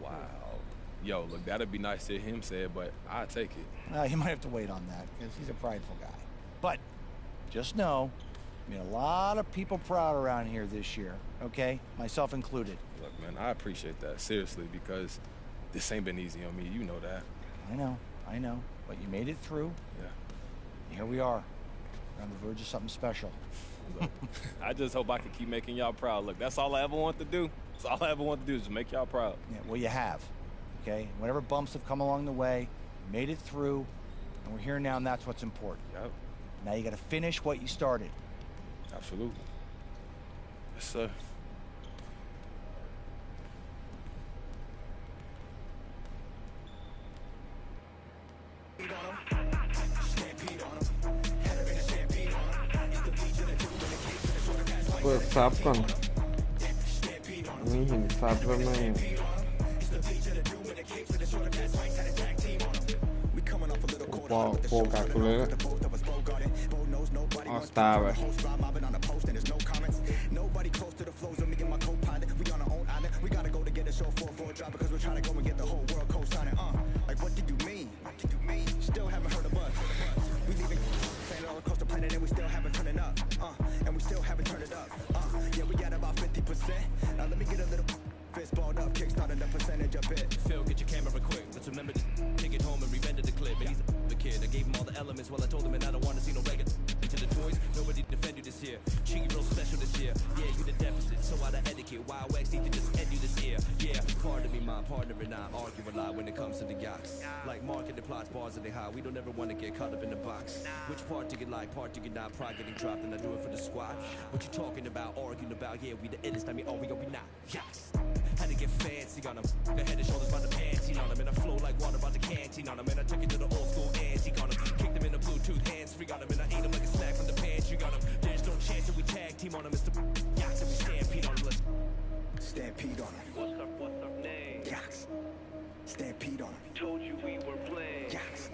Wow. Yo, look, that'd be nice to hear him say it, but I'd take it. He might have to wait on that because he's a prideful guy. But just know, I made a lot of people proud around here this year, okay? Myself included. Look, man, I appreciate that, seriously, because this ain't been easy on me. You know that. I know. But you made it through. Yeah. Here we are. We're on the verge of something special. Look, I just hope I can keep making y'all proud. Look, that's all I ever want to do. That's all I ever want to do is just make y'all proud. Yeah, well, you have, okay? Whatever bumps have come along the way, you made it through, and we're here now, and that's what's important. Yep. Now you got to finish what you started. Absolutely. Yes, sir.เปิดซับก่อนมีหินซับแล้วไหมโฟกัสกูเลยออสตาร์ไปPhil, get your camera quick. Let's remember to take it home and re-render the clip. And he's a kid. I gave him all the elements while I told him, and I don't want to see no regular into the toys. Nobody defend you this year. Treat you real special this year. Yeah, you the deficit, so out of etiquette. Wild wax need to just end you this year. Yeah, pardon me, my partner and I argue a lot when it comes to the yachts. Like marketing plots, bars and they high. We don't ever want to get caught up in the box. Which part do you like, part do you not? Pride getting dropped, and I do it for the squad. What you talking about, arguing about? Yeah, we the illest. I mean, oh, we not. Yachts. Had to get fancy on them. Got head and shoulders by the panty on them. And I flow like water by the canteen on them. And I took it to the old school antique on them. Kicked them in the Bluetooth hands free on them. And I ate them like a snack from the pantry on them. There's no chance that we tag team on them. It's the yachts and we stampede on them. Let's stampede on them. What's our name? Yachts. Stampede on them. Told you we were playing. Yachts.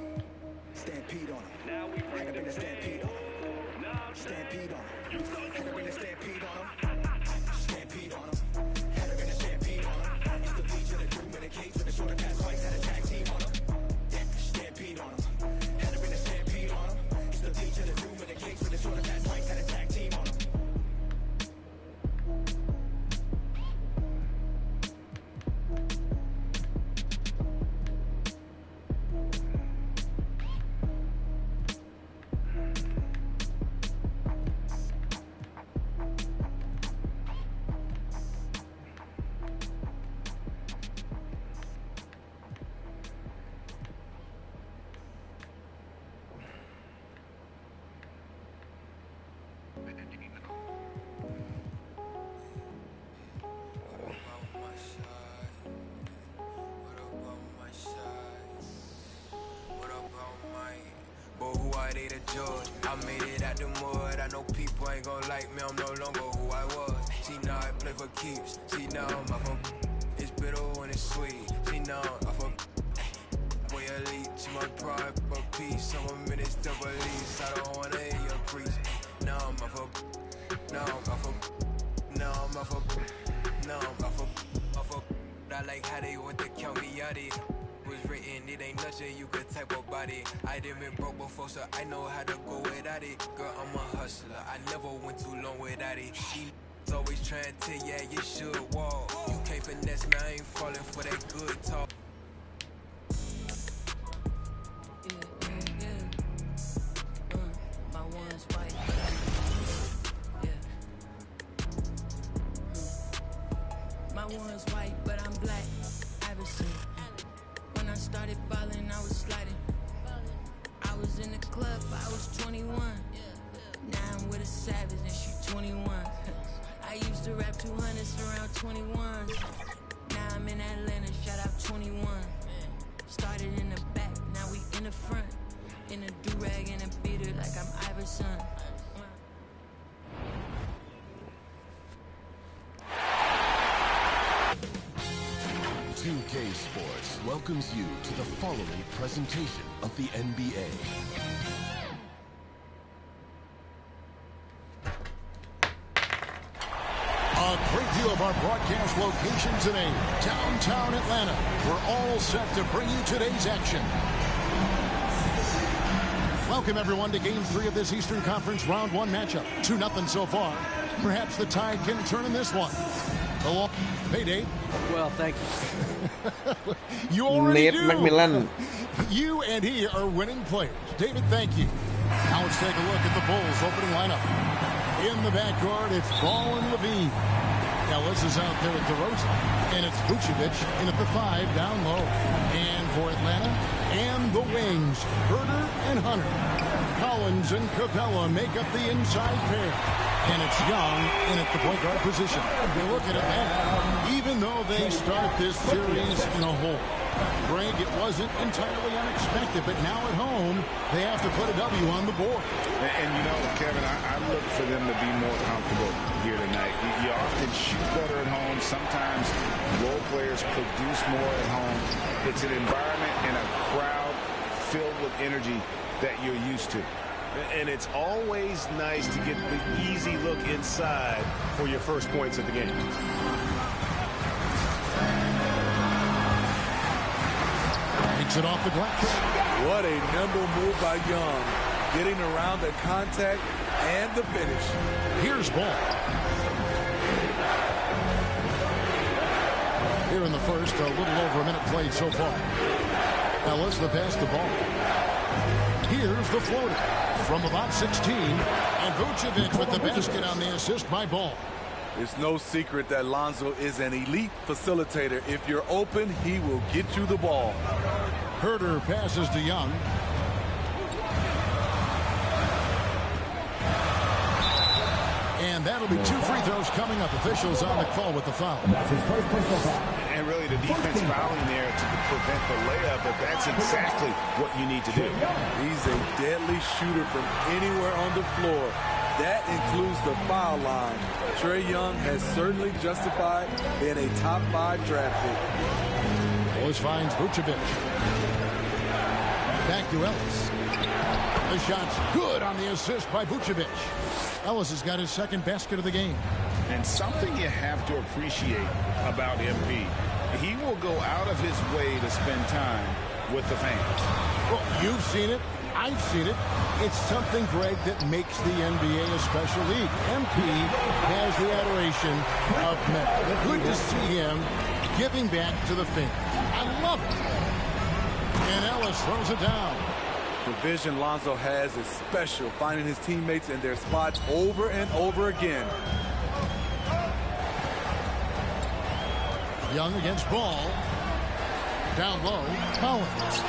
Stampede on them. Now we bring Had to the bring a stampede on them. Stampede on them. Had to bring a stampede on them. Stampede on them. Had to bring a stampede on them. It's the beach of the doom in a cage with the shorter cast fights. Had a tag team on them. Stampede on them. Had to bring a stampede on them. It's the beach of the doom in a cage with the shorter cast fights. Had a tag team on them. I made it out the mud. I know people ain't gon' like me. I'm no longer who I was. See now I play for keeps. See now I'm off of. It's bitter when it's sweet. See now I'm off of. Boy elite, to my pride, but peace. Some minutes double lease. I don't wanna hear your preach. Now I'm off of. Now I'm off of. Now I'm off of. Now I'm off of. I like how they want to count me out it. Was written, it ain't nothing you could type about it. I done been broke before, so I know how to go without it. Girl, I'm a hustler, I never went too long without it. She's always trying to tell ya you should walk. You can't finesse me, I ain't falling for that good talk. My one's white. My one's white, but I'm black. Iverson. When I started ballin', I was sliding. I was in the club, I was 21. Now I'm with a savage and she 21. I used to rap 200s around 21. Now I'm in Atlanta, shout out 21. Started in the back, now we in the front. In a do-rag and a beater like I'm Iverson. 2K Sports welcomes you to the following presentation of the NBA. A great deal of of our broadcast locations today, downtown Atlanta. We're all set to bring you today's action. Welcome, everyone, to Game 3 of this Eastern Conference Round 1 matchup. 2-0 so far. Perhaps the tide can turn in this one. Hello. Hey, Dave. Well, thank you. You already Nate do. McMillan. You and he are winning players. David, thank you. Now let's take a look at the Bulls' opening lineup. In the backcourt, it's Ball and Levine. Ellis is out there at DeRozan. And it's Vucevic in at the 5 down low. And for Atlanta, and the wings, Herter and Hunter. Collins and Capella make up the inside pair. And it's Young in at the point guard position. You look at Atlanta, even though they start this series in a hole. Greg, it wasn't entirely unexpected, but now at home, they have to put a W on the board. And you know, Kevin, I look for them to be more comfortable here tonight. You often shoot better at home. Sometimes role players produce more at home. It's an environment and a crowd filled with energy that you're used to. And it's always nice to get the easy look inside for your first points of the game. Takes it off the glass. What a nimble move by Young, getting around the contact and the finish. Here's Ball. Here in the first, a little over a minute played so far. Ellis, the pass to Ball. Here's the floater from about 16. And Vucevic with the basket on the assist by Ball. It's no secret that Lonzo is an elite facilitator. If you're open, he will get you the ball. Herter passes to Young. And that'll be 2 free throws coming up. Officials on the call with the foul. That's his first personal foul. And really the defense fouling there to prevent the layup, but that's exactly what you need to do. He's a deadly shooter from anywhere on the floor. That includes the foul line. Trae Young has certainly justified being a top 5 draft pick. Ellis finds Vucevic. Back to Ellis. The shot's good on the assist by Vucevic. Ellis has got his second basket of the game. And something you have to appreciate about MP, he will go out of his way to spend time with the fans. Well, you've seen it. I've seen it. It's something, Greg, that makes the NBA a special league. MP has the adoration of men. Good to see him giving back to the fans. I love it. And Ellis throws it down. The vision Lonzo has is special, finding his teammates in their spots over and over again. Young against Ball. Down low, Collins.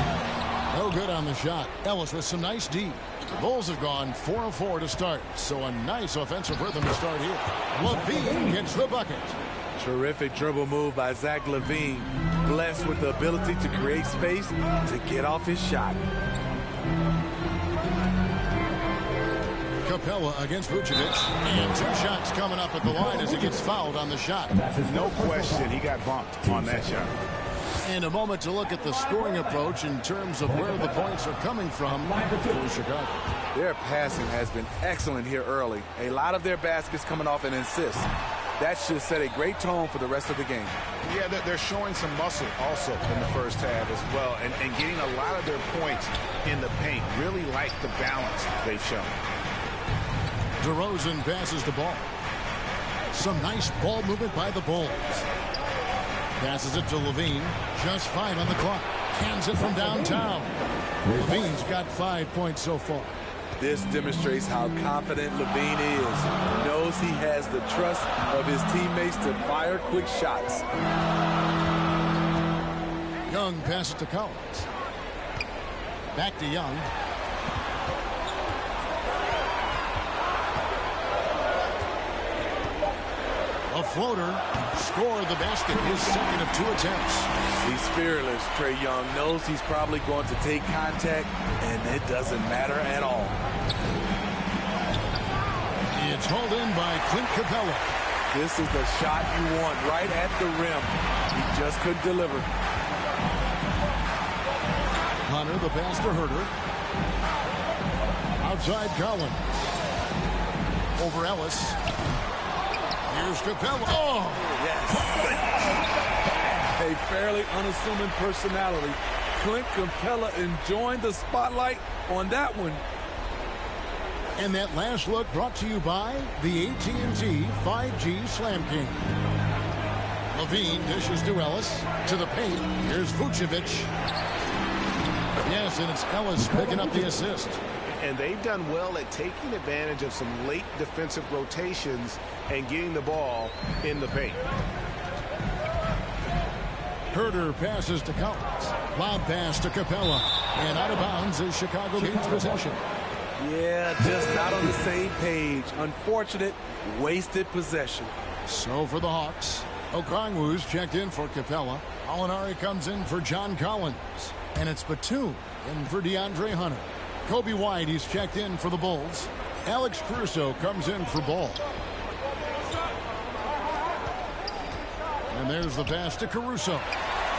No good on the shot. Ellis with some nice D. The Bulls have gone 4 of 4 to start, so a nice offensive rhythm to start here. Levine gets the bucket. Terrific dribble move by Zach LaVine. Blessed with the ability to create space to get off his shot. Capella against Vucevic. And 2 shots coming up at the line as he gets fouled on the shot. No question, he got bumped on that shot. And a moment to look at the scoring approach in terms of where the points are coming from for Chicago. Their passing has been excellent here early. A lot of their baskets coming off an assist. That should set a great tone for the rest of the game. Yeah, they're showing some muscle also in the first half as well. And getting a lot of their points in the paint. Really like the balance they've shown. DeRozan passes the ball. Some nice ball movement by the Bulls. Passes it to Levine. Just 5 on the clock. Cans it from downtown. Levine's got 5 points so far. This demonstrates how confident Levine is. He knows he has the trust of his teammates to fire quick shots. Young passes to Collins. Back to Young. A floater. Score the basket. His second of 2 attempts. He's fearless. Trae Young knows he's probably going to take contact, and it doesn't matter at all. It's hauled in by Clint Capella. This is the shot you want right at the rim. He just couldn't deliver. Hunter, the pass to Herter. Outside Collins. Over Ellis. Here's Capella. Oh! Yes. A fairly unassuming personality. Clint Capella enjoying the spotlight on that one. And that last look brought to you by the AT&T 5G Slam King. Levine dishes to Ellis. To the paint. Here's Vucevic. Yes, and it's Ellis picking up the assist. And they've done well at taking advantage of some late defensive rotations and getting the ball in the paint. Herder passes to Collins. Lob pass to Capella. And out of bounds is Chicago gains possession. Yeah, just not on the same page. Unfortunate, wasted possession. So for the Hawks, Okongwu's checked in for Capella. Alinari comes in for John Collins. And it's Batum in for DeAndre Hunter. Kobe White, he's checked in for the Bulls. Alex Caruso comes in for Ball. And there's the pass to Caruso.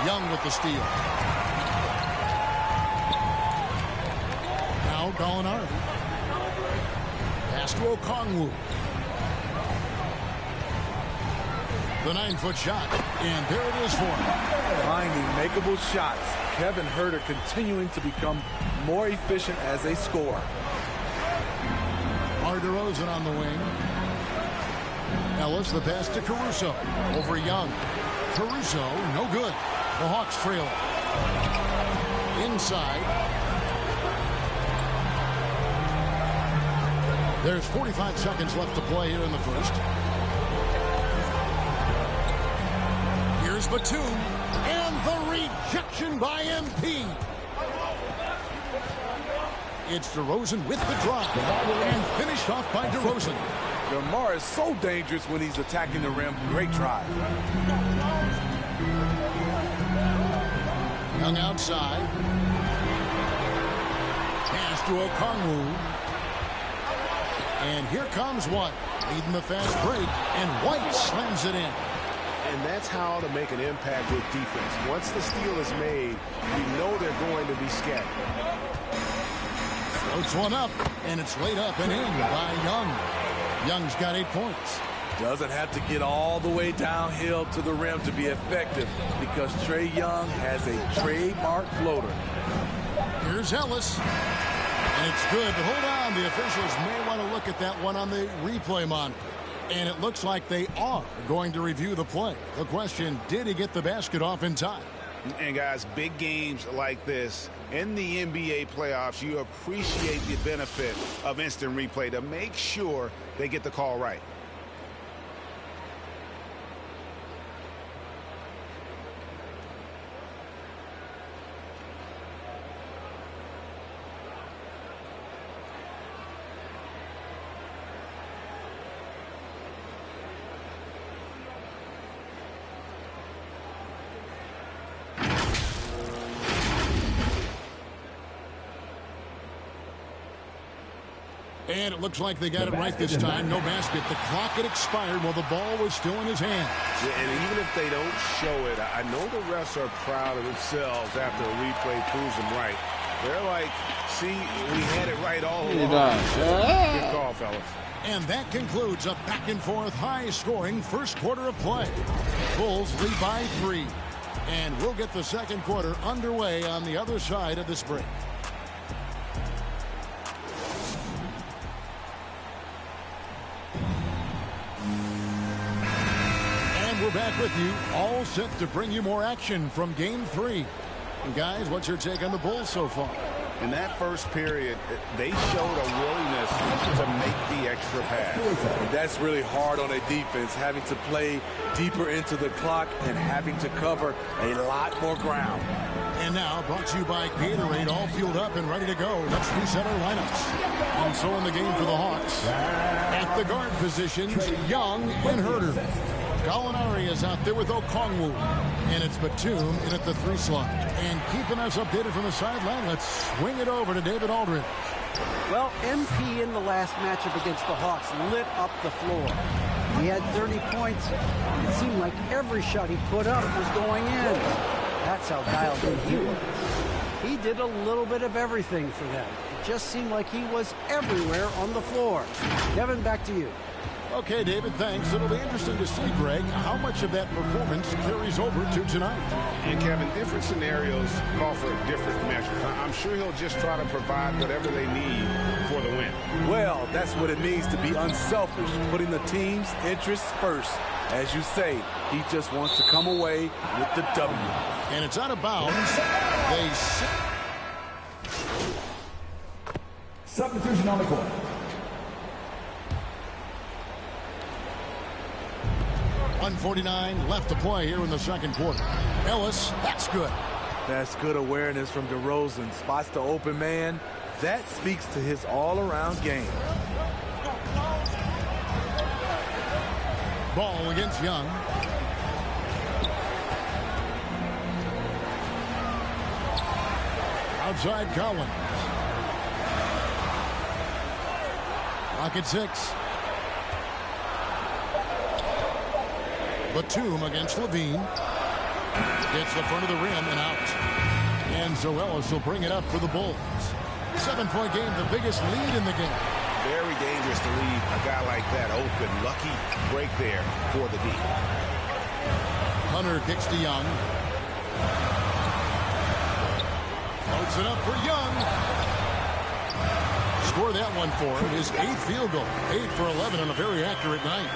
Young with the steal. Now Gallinari. Pass to Okongwu. The 9-foot shot. And there it is for him. Finding makeable shots. Kevin Herter continuing to become more efficient as a scorer. DeRozan on the wing. Ellis, the pass to Caruso. Over Young. Caruso, no good. The Hawks trail. Inside. There's 45 seconds left to play here in the first. Here's Batum. And the rejection by MP. It's DeRozan with the drive. And finished off by DeRozan. DeMar is so dangerous when he's attacking the rim. Great drive. Young outside. Pass to Okongwu. And here comes White. Leading the fast break. And White slams it in. And that's how to make an impact with defense. Once the steal is made, you know they're going to be scattered. Floats one up, and it's laid up and in by Young. Young's got 8 points. Doesn't have to get all the way downhill to the rim to be effective because Trae Young has a trademark floater. Here's Ellis. And it's good, but hold on. The officials may want to look at that one on the replay monitor. And it looks like they are going to review the play. The question, did he get the basket off in time? And guys, big games like this in the NBA playoffs, you appreciate the benefit of instant replay to make sure they get the call right. And it looks like they got it right this time. No basket. The clock had expired while the ball was still in his hand. Yeah, and even if they don't show it, I know the refs are proud of themselves after a replay proves them right. They're like, see, we had it right all along. Good call, fellas. And that concludes a back-and-forth, high-scoring first quarter of play. Bulls lead by 3. And we'll get the second quarter underway on the other side of this break. We're back with you, all set to bring you more action from Game 3. And guys, what's your take on the Bulls so far? In that first period, they showed a willingness to make the extra pass. That's really hard on a defense, having to play deeper into the clock and having to cover a lot more ground. And now, brought to you by Gatorade, all fueled up and ready to go. Let's reset our lineups. And so in the game for the Hawks, at the guard positions, Young and Herter. Gallinari is out there with Okongwu. And it's Batum in at the 3 slot. And keeping us updated from the sideline, let's swing it over to David Aldridge. Well, MP in the last matchup against the Hawks lit up the floor. He had 30 points. It seemed like every shot he put up was going in. That's how dialed in he was. He did a little bit of everything for them. It just seemed like he was everywhere on the floor. Kevin, back to you. Okay, David, thanks. It'll be interesting to see, Greg, how much of that performance carries over to tonight. And, Kevin, different scenarios call for different measures. I'm sure he'll just try to provide whatever they need for the win. Well, that's what it means to be unselfish, putting the team's interests first. As you say, he just wants to come away with the W. And it's out of bounds. They substitution on the court. .149 left to play here in the second quarter. Ellis, that's good. That's good awareness from DeRozan. Spots the open man. That speaks to his all-around game. Ball against Young. Outside Collins. Pocket 6. Batum against Levine. Gets the front of the rim and out. And so Ellis will bring it up for the Bulls. 7-point game, the biggest lead in the game. Very dangerous to leave a guy like that open. Lucky break there for the D. Hunter kicks to Young. Floats it up for Young. Score that one for him. His 8th field goal. 8 for 11 on a very accurate night.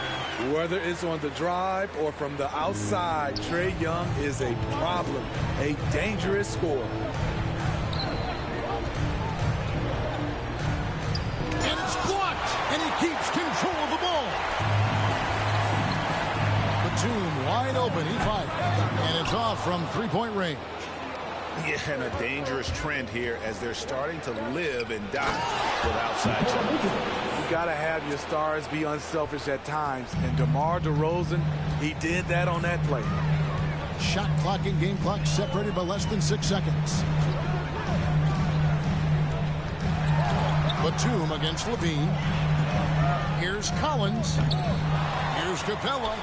Whether it's on the drive or from the outside, Trae Young is a problem. A dangerous scorer. And it's blocked. And he keeps control of the ball. Batum wide open. He fires. And it's off from 3-point range. Yeah, and a dangerous trend here as they're starting to live and die with outside jumpers. You got to have your stars be unselfish at times. And DeMar DeRozan, he did that on that play. Shot clock and game clock separated by less than 6 seconds. Batum against Levine. Here's Collins. Here's Capella.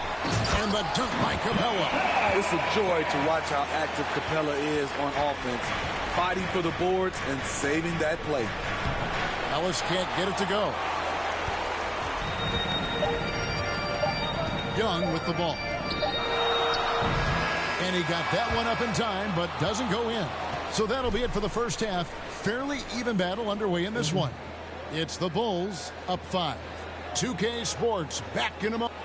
And the dunk by Capella. It's a joy to watch how active Capella is on offense. Fighting for the boards and saving that play. Ellis can't get it to go. Young with the ball. And he got that one up in time, but doesn't go in. So that'll be it for the first half. Fairly even battle underway in this one. It's the Bulls up 5. 2K Sports back in a moment.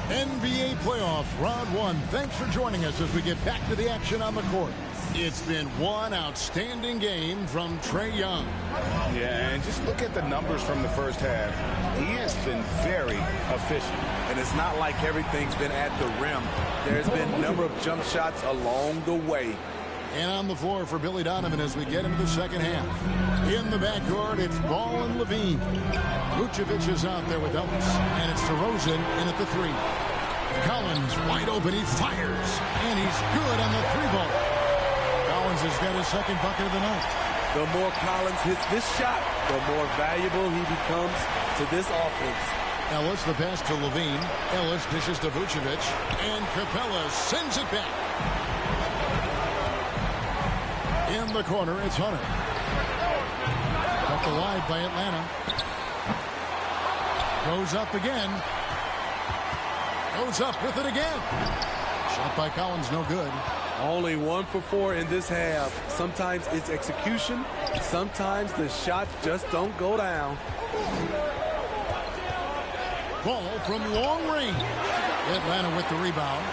NBA playoffs, round 1. Thanks for joining us as we get back to the action on the court. It's been one outstanding game from Trae Young. Yeah, and just look at the numbers from the first half. He has been very efficient. And it's not like everything's been at the rim. There's been a number of jump shots along the way. And on the floor for Billy Donovan as we get into the second half. In the backcourt, it's Ball and Levine. Vucevic is out there with Ellis. And it's DeRozan in at the 3. Collins wide open. He fires. And he's good on the 3-ball. Collins has got his second bucket of the night. The more Collins hits this shot, the more valuable he becomes to this offense. Ellis, the pass to Levine. Ellis dishes to Vucevic. And Capella sends it back. In the corner, it's Hunter. Up the wide by Atlanta. Goes up again. Goes up with it again. Shot by Collins, no good. Only 1 for 4 in this half. Sometimes it's execution. Sometimes the shots just don't go down. Ball from long range. Atlanta with the rebound.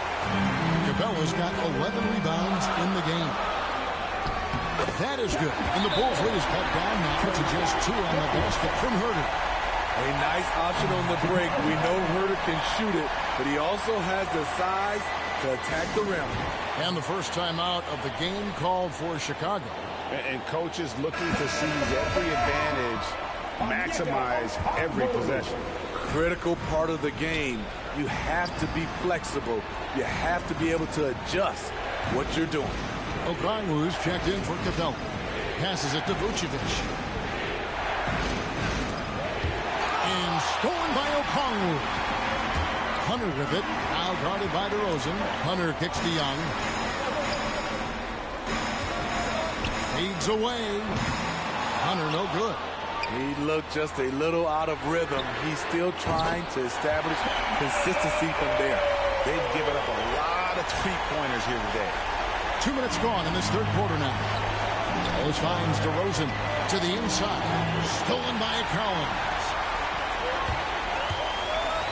Capella's got 11 rebounds in the game. That is good. And the Bulls lead is cut down now to just 2 on the basket from Herter. A nice option on the break. We know Herter can shoot it, but he also has the size to attack the rim. And the first time out of the game called for Chicago. And coaches looking to seize every advantage, maximize every possession. Critical part of the game. You have to be flexible. You have to be able to adjust what you're doing. Okongwu's checked in for Capella. Passes it to Vucevic. Stolen by Okongwu. Hunter with it. Now guarded by DeRozan. Hunter kicks to Young. Fades away. Hunter no good. He looked just a little out of rhythm. He's still trying to establish consistency from there. They've given up a lot of three-pointers here today. 2 minutes gone in this third quarter now. Ellis finds DeRozan to the inside. Stolen by Collins.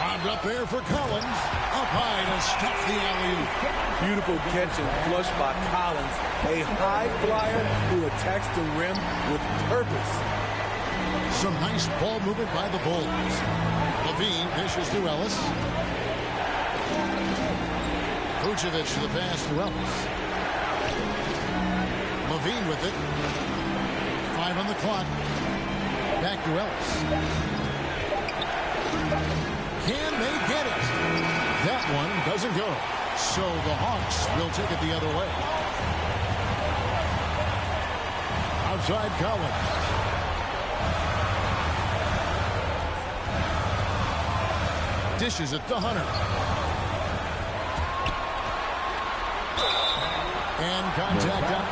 Bobbed up there for Collins. Up high to stop the alley-oop. Beautiful catch and flush by Collins. A high flyer who attacks the rim with purpose. Some nice ball movement by the Bulls. Levine dishes to Ellis. Vucevic to the pass to Ellis. Levine with it. 5 on the clock. Back to Ellis. Can they get it? That one doesn't go. So the Hawks will take it the other way. Outside Collins. Dishes it to Hunter. And contact up.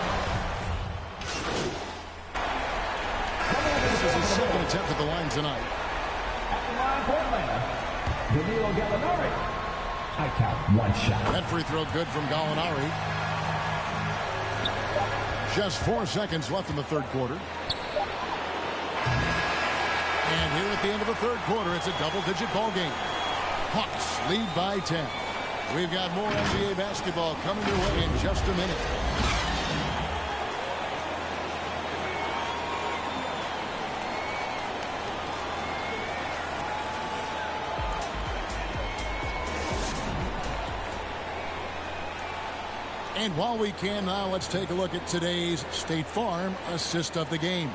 This is his second attempt at the line tonight. I count 1 shot. That free throw good from Gallinari. Just 4 seconds left in the third quarter. And here at the end of the third quarter, it's a double-digit ball game. Hawks lead by 10. We've got more NBA basketball coming your way in just a minute. And while we can now, let's take a look at today's State Farm assist of the game.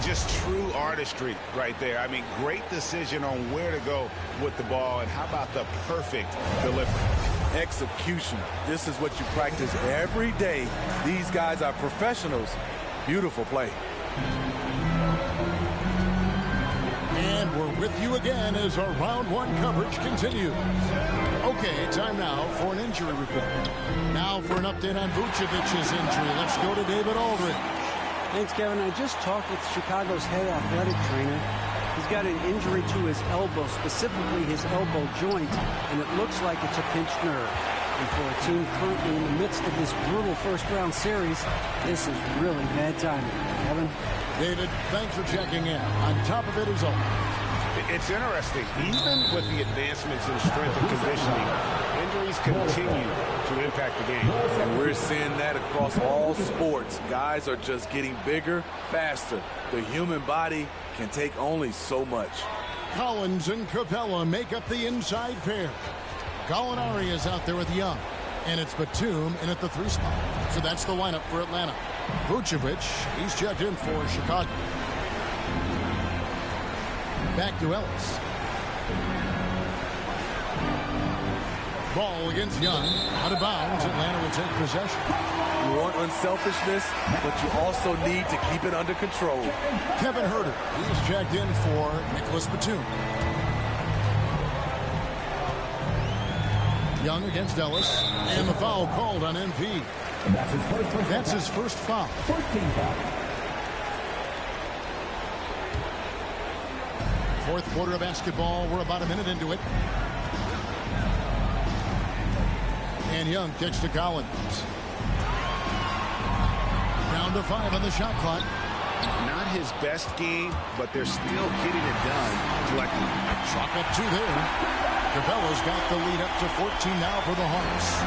Just true artistry right there. I mean, great decision on where to go with the ball, and how about the perfect delivery? Execution. This is what you practice every day. These guys are professionals. Beautiful play. And we're with you again as our round one coverage continues. Okay, time now for an injury report. Now for an update on Vucevic's injury. Let's go to David Aldridge. Thanks, Kevin. I just talked with Chicago's head athletic trainer. He's got an injury to his elbow, specifically his elbow joint, and it looks like it's a pinched nerve. And for a team currently in the midst of this brutal first-round series, this is really bad timing. Kevin? David, thanks for checking in. On top of it is all. It's interesting. Even with the advancements in strength and conditioning, injuries continue to impact the game. And we're seeing that across all sports. Guys are just getting bigger, faster. The human body can take only so much. Collins and Capella make up the inside pair. Gallinari is out there with Young. And it's Batum in at the 3 spot. So that's the lineup for Atlanta. Vucevic, he's checked in for Chicago. Back to Ellis. Ball against Young. Out of bounds. Atlanta will take possession. You want unselfishness, but you also need to keep it under control. Kevin Huerter, he's checked in for Nicholas Batum. Young against Ellis. And the foul called on MP. That's his first foul. Fourth quarter of basketball. We're about a minute into it. And Young kicks to Collins. Down to 5 on the shot clock. Not his best game, but they're still getting it done collectively. Chalk up 2 there. Capella's got the lead up to 14 now for the Hawks.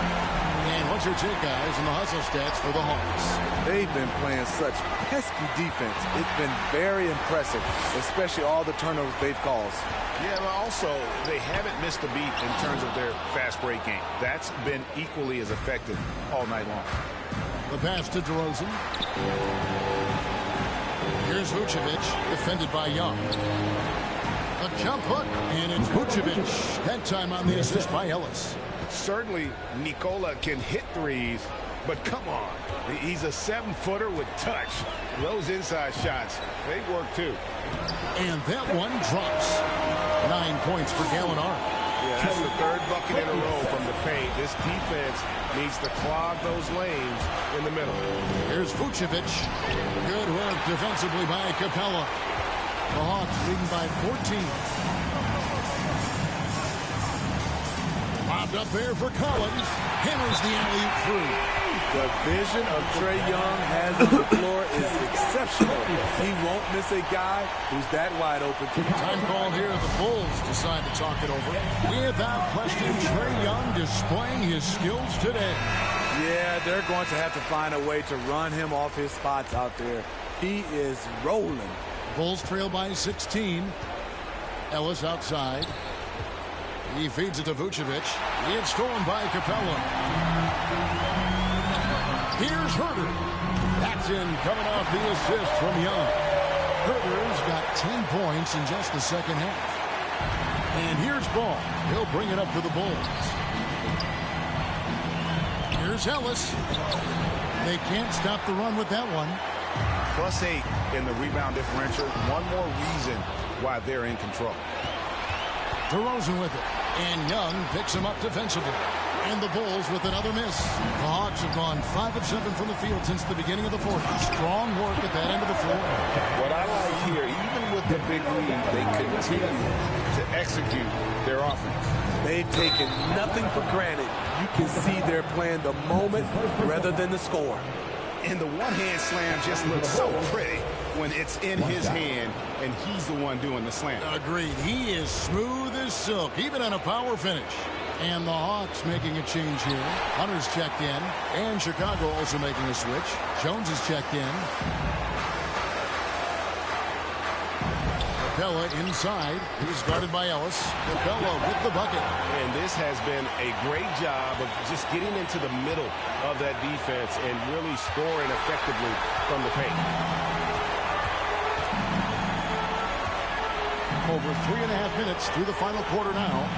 And what's your take, guys, on the hustle stats for the Hawks? They've been playing such pesky defense. It's been very impressive, especially all the turnovers they've caused. Yeah, but also, they haven't missed a beat in terms of their fast break game. That's been equally as effective all night long. The pass to DeRozan. Here's Vucevic, defended by Young. A jump hook, and it's Vucevic. That time on the assist by Ellis. Certainly, Nikola can hit threes, But come on, he's a 7-footer with touch. Those inside shots, they work too. And that one drops. 9 points for Gallinari. Yeah, that's the third bucket in a row from the paint. This defense needs to clog those lanes in the middle. Here's Vucevic. Good work defensively by Capella. The Hawks leading by 14. Lobbed up there for Collins. Hammers the alley-oop through. The vision of Trae Young has on the floor is exceptional. He won't miss a guy who's that wide open. Time call here. The Bulls decide to talk it over. Without question, Trae Young displaying his skills today. Yeah, they're going to have to find a way to run him off his spots out there. He is rolling. Bulls trail by 16. Ellis outside. He feeds it to Vucevic. It's stolen by Capella. Here's Herter. That's in, coming off the assist from Young. Herter's got 10 points in just the second half. And here's Ball. He'll bring it up for the Bulls. Here's Ellis. They can't stop the run with that one. +8 in the rebound differential. One more reason why they're in control. DeRozan with it. And Young picks him up defensively. And the Bulls with another miss. The Hawks have gone 5 of 7 from the field since the beginning of the fourth. Strong work at that end of the floor. What I like here, even with the big lead, they continue to execute their offense. They've taken nothing for granted. You can see they're playing the moment rather than the score. And the one-hand slam just looks so pretty when it's in his hand and he's the one doing the slam. Agreed. He is smooth as silk, even on a power finish. And the Hawks making a change here. Hunter's checked in. And Chicago also making a switch. Jones is checked in. Capella inside. He's guarded by Ellis. Capella with the bucket. And this has been a great job of just getting into the middle of that defense and really scoring effectively from the paint. Over 3.5 minutes through the final quarter now.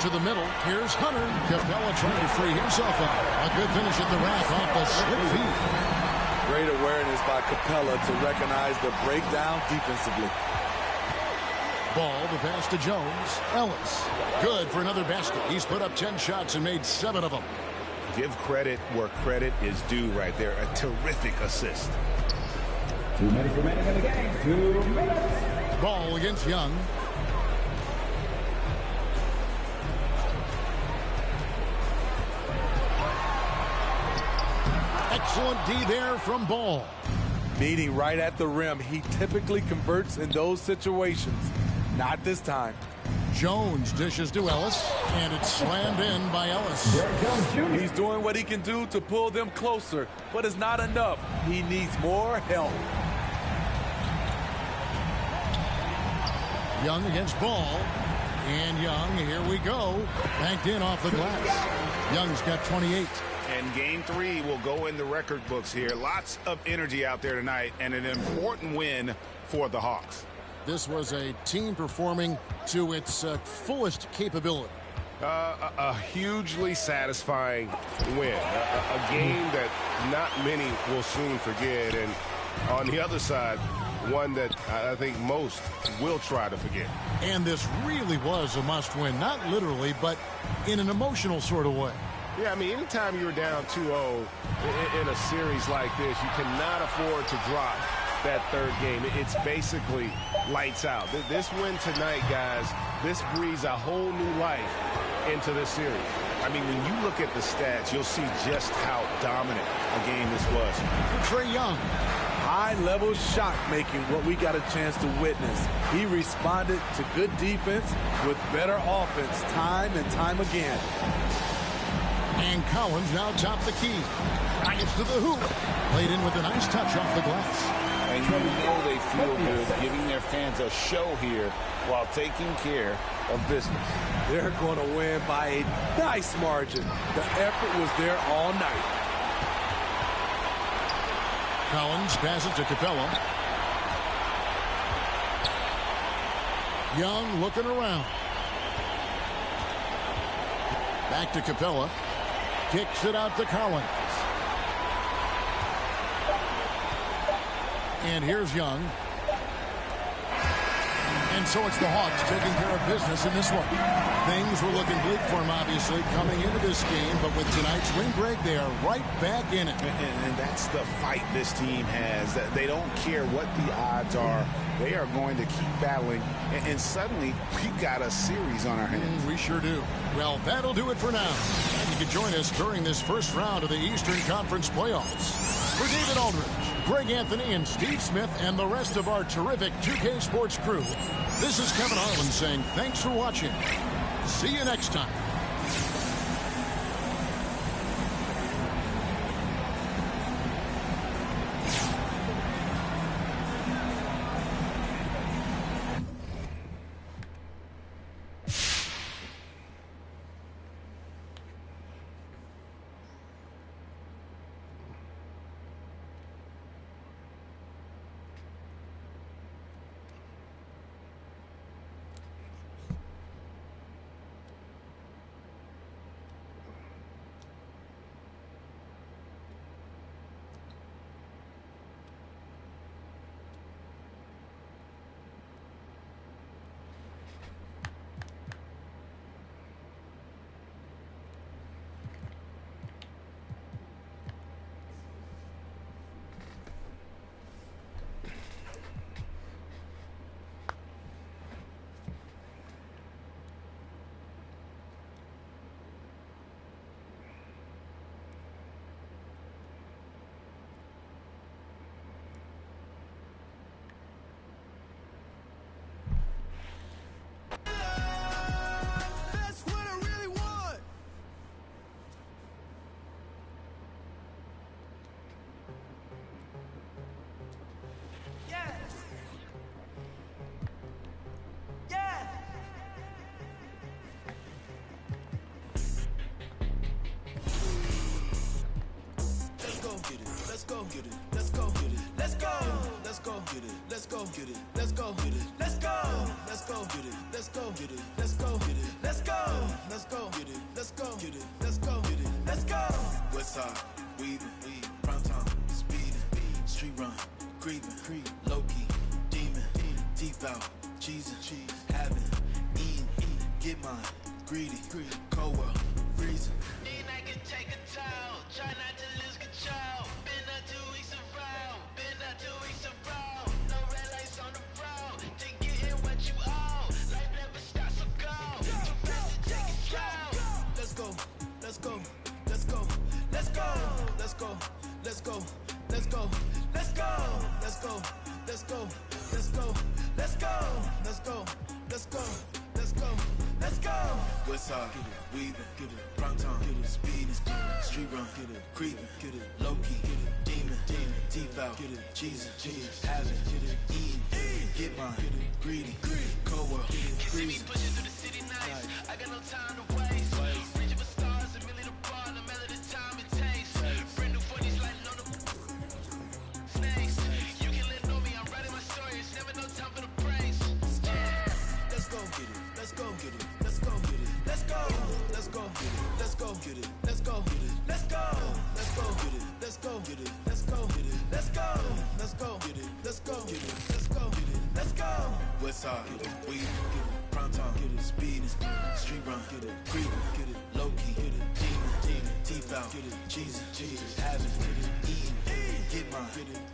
To the middle. Here's Hunter. Capella trying to free himself up. A good finish at the rack off the slip feed. Great awareness by Capella to recognize the breakdown defensively. Ball, the pass to Jones. Ellis. Good for another basket. He's put up 10 shots and made 7 of them. Give credit where credit is due right there. A terrific assist. 2 minutes remaining in the game. 2 minutes. Ball against Young. Excellent D there from Ball. Meeting right at the rim. He typically converts in those situations. Not this time. Jones dishes to Ellis, and it's slammed in by Ellis. He's doing what he can do to pull them closer, but it's not enough. He needs more help. Young against Ball. And Young, here we go. Banked in off the glass. Young's got 28. And game 3 will go in the record books here. Lots of energy out there tonight and an important win for the Hawks. This was a team performing to its fullest capability. A hugely satisfying win. A game that not many will soon forget. And on the other side, one that I think most will try to forget. And this really was a must-win. Not literally, but in an emotional sort of way. Yeah, I mean, anytime you're down 2-0 in a series like this, you cannot afford to drop that third game. It's basically lights out. This win tonight, guys, this breathes a whole new life into this series. I mean, when you look at the stats, you'll see just how dominant a game this was. Trae Young. High-level shot making, what we got a chance to witness. He responded to good defense with better offense time and time again. And Collins now topped the key. Gets to the hoop. Played in with a nice touch off the glass. And you know they feel good giving their fans a show here while taking care of business. They're going to win by a nice margin. The effort was there all night. Collins passes to Capella. Young looking around. Back to Capella. Kicks it out to Collins. And here's Young. And so it's the Hawks taking care of business in this one. Things were looking bleak for them, obviously, coming into this game. But with tonight's win, Greg, they are right back in it. And that's the fight this team has. They don't care what the odds are. They are going to keep battling. And suddenly, we've got a series on our hands. We sure do. Well, that'll do it for now. And you can join us during this first round of the Eastern Conference playoffs. For David Aldridge, Greg Anthony, and Steve Smith, and the rest of our terrific 2K Sports crew, this is Kevin Harlan saying thanks for watching. See you next time.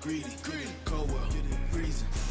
Greedy, cold world, freezing.